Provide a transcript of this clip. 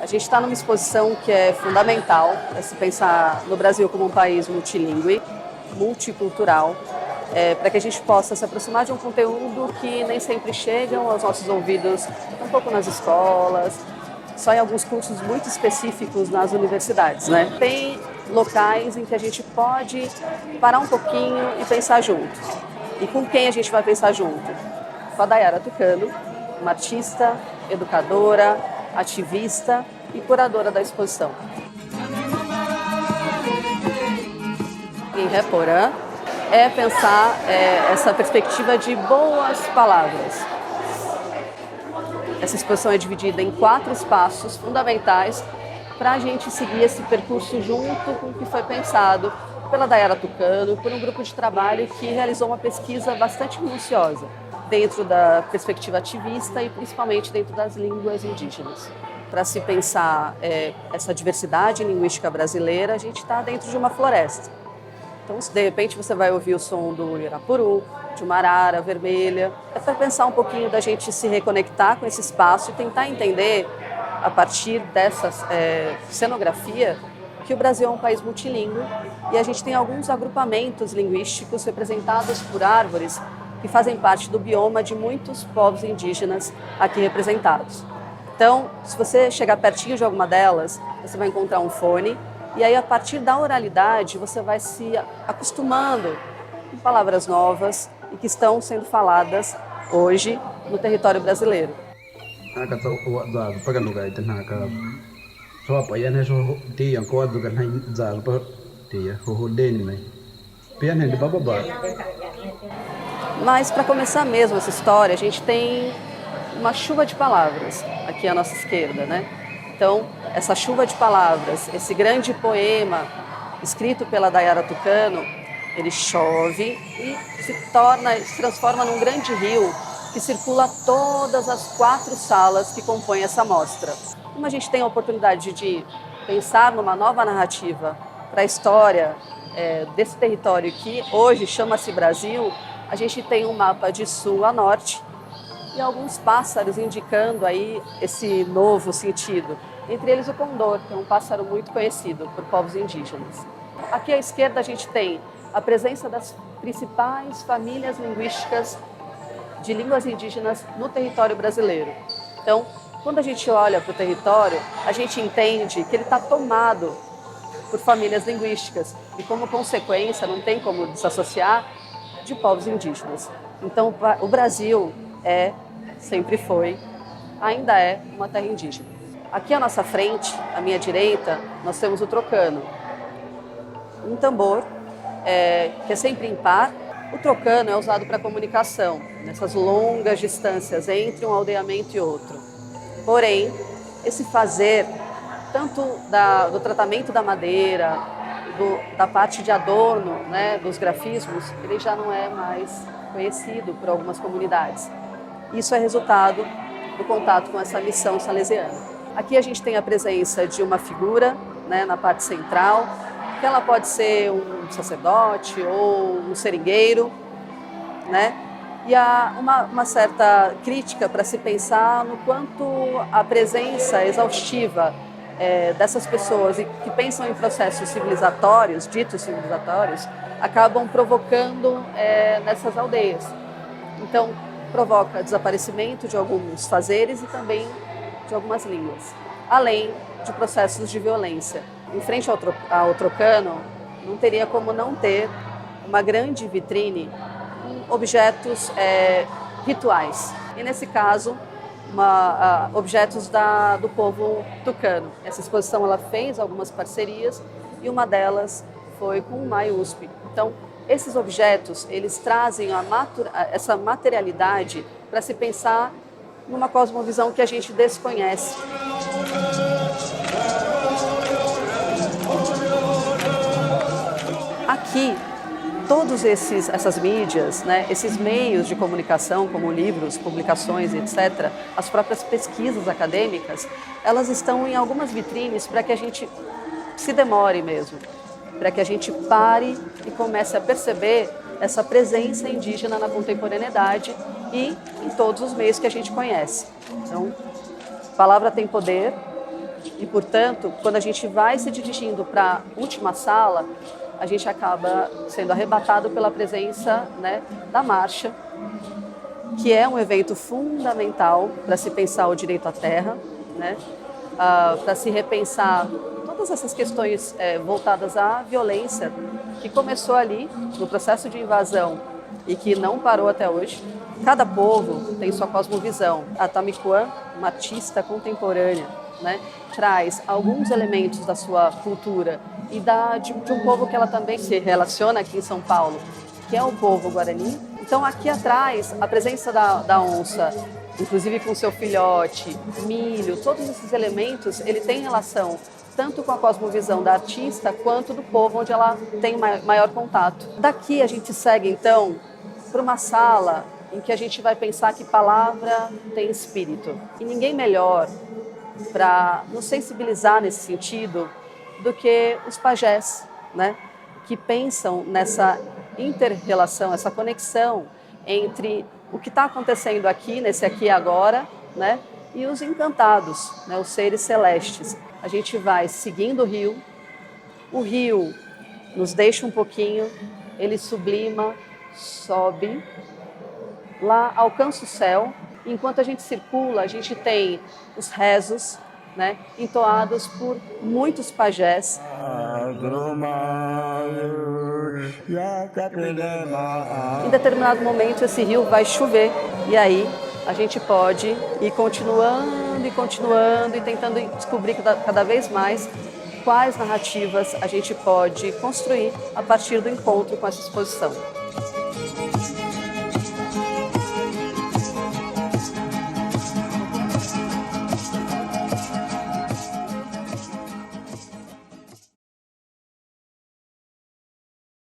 A gente está numa exposição que é fundamental para se pensar no Brasil como um país multilingüe, multicultural, para que a gente possa se aproximar de um conteúdo que nem sempre chega aos nossos ouvidos, um pouco nas escolas, só em alguns cursos muito específicos nas universidades, né? Tem locais em que a gente pode parar um pouquinho e pensar junto. E com quem a gente vai pensar junto? Com a Dayara Tucano, uma artista, educadora, ativista e curadora da exposição. Em Reporã é pensar essa perspectiva de boas palavras. Essa exposição é dividida em 4 espaços fundamentais para a gente seguir esse percurso junto com o que foi pensado pela Dayara Tucano, por um grupo de trabalho que realizou uma pesquisa bastante minuciosa dentro da perspectiva ativista e principalmente dentro das línguas indígenas. Para se pensar essa diversidade linguística brasileira, a gente está dentro de uma floresta. Então, se de repente você vai ouvir o som do Irapuru, de uma arara vermelha, é para pensar um pouquinho da gente se reconectar com esse espaço e tentar entender, a partir dessa cenografia, que o Brasil é um país multilingüe e a gente tem alguns agrupamentos linguísticos representados por árvores que fazem parte do bioma de muitos povos indígenas aqui representados. Então, se você chegar pertinho de alguma delas, você vai encontrar um fone e aí, a partir da oralidade, você vai se acostumando com palavras novas e que estão sendo faladas hoje no território brasileiro. Mas, para começar mesmo essa história, a gente tem uma chuva de palavras aqui à nossa esquerda, né? Então, essa chuva de palavras, esse grande poema escrito pela Dayara Tucano, ele chove e se transforma num grande rio que circula todas as 4 salas que compõem essa mostra. Como a gente tem a oportunidade de pensar numa nova narrativa para a história desse território que hoje chama-se Brasil, a gente tem um mapa de sul a norte e alguns pássaros indicando aí esse novo sentido. Entre eles o condor, que é um pássaro muito conhecido por povos indígenas. Aqui à esquerda a gente tem a presença das principais famílias linguísticas de línguas indígenas no território brasileiro. Então, quando a gente olha para o território, a gente entende que ele está tomado por famílias linguísticas e, como consequência, não tem como desassociar, de povos indígenas. Então, o Brasil sempre foi, ainda é uma terra indígena. Aqui à nossa frente, à minha direita, nós temos o trocano, um tambor que é sempre impar. O trocano é usado para comunicação, nessas longas distâncias entre um aldeamento e outro. Porém, esse fazer, tanto do tratamento da madeira, da parte de adorno, né, dos grafismos, ele já não é mais conhecido por algumas comunidades. Isso é resultado do contato com essa missão salesiana. Aqui a gente tem a presença de uma figura, né, na parte central, que ela pode ser um sacerdote ou um seringueiro, né? E há uma certa crítica para se pensar no quanto a presença exaustiva dessas pessoas que pensam em processos civilizatórios, ditos civilizatórios, acabam provocando nessas aldeias. Então, provoca desaparecimento de alguns fazeres e também de algumas línguas, além de processos de violência. Em frente ao trocano, não teria como não ter uma grande vitrine com objetos rituais. E, nesse caso, objetos do povo tucano. Essa exposição ela fez algumas parcerias e uma delas foi com o MAI-USP. Então, esses objetos, eles trazem essa materialidade para se pensar numa cosmovisão que a gente desconhece. Aqui, todas essas mídias, né, esses meios de comunicação, como livros, publicações, etc., as próprias pesquisas acadêmicas, elas estão em algumas vitrines para que a gente se demore mesmo, para que a gente pare e comece a perceber essa presença indígena na contemporaneidade e em todos os meios que a gente conhece. Então, a palavra tem poder E, portanto, quando a gente vai se dirigindo para a última sala, a gente acaba sendo arrebatado pela presença, né, da marcha, que é um evento fundamental para se pensar o direito à terra, né, para se repensar todas essas questões voltadas à violência, que começou ali no processo de invasão e que não parou até hoje. Cada povo tem sua cosmovisão. A Tamicuã, uma artista contemporânea, né, traz alguns elementos da sua cultura e de um povo que ela também se relaciona aqui em São Paulo, que é o povo Guarani. Então, aqui atrás, a presença da onça, inclusive com seu filhote, milho, todos esses elementos, ele tem relação tanto com a cosmovisão da artista quanto do povo onde ela tem maior contato. Daqui a gente segue, então, para uma sala em que a gente vai pensar que palavra tem espírito. E ninguém melhor para nos sensibilizar nesse sentido do que os pajés, né? Que pensam nessa inter-relação, essa conexão entre o que está acontecendo aqui, nesse aqui e agora, né? E os encantados, né? Os seres celestes. A gente vai seguindo o rio nos deixa um pouquinho, ele sublima, sobe, lá alcança o céu. Enquanto a gente circula, a gente tem os rezos, né, entoados por muitos pajés. Em determinado momento, esse rio vai chover e aí a gente pode ir continuando e tentando descobrir cada vez mais quais narrativas a gente pode construir a partir do encontro com essa exposição.